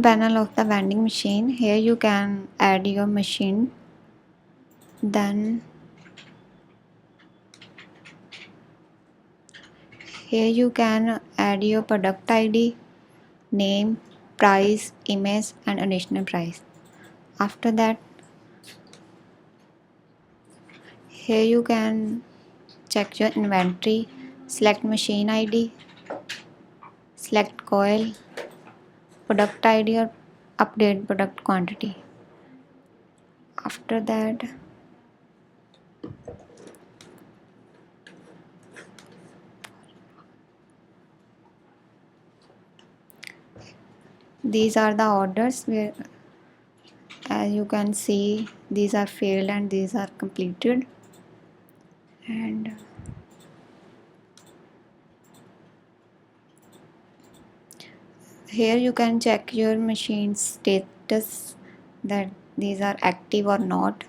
Panel of the vending machine. Here you can add your machine. Then here you can add your product ID, name, price, image and additional price. After that, here you can check your inventory, select machine ID, select coil, product ID or update product quantity. After that, these are the orders where, as you can see, these are failed and these are completed. And here you can check your machine status, that these are active or not.